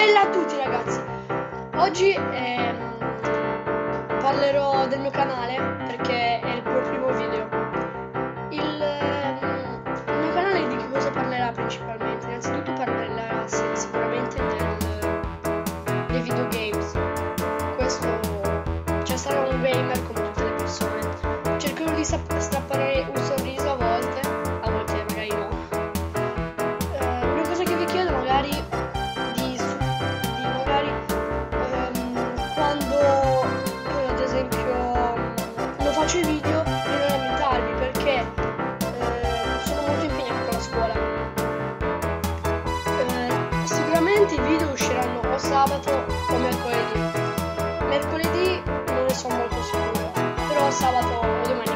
Bella a tutti ragazzi, oggi parlerò del mio canale perché è il mio primo video. Il mio canale di che cosa parlerà principalmente? Innanzitutto parlerà sicuramente dei videogames. Questo, cioè sarò un gamer come tutte le persone. Cercherò di strappare un sorriso a volte magari no. Una cosa che vi chiedo magari quando ad esempio non faccio i video di non lamentarvi perché sono molto impegnato con la scuola. Sicuramente i video usciranno o sabato o mercoledì. Mercoledì non ne sono molto sicuro, però sabato o domenica.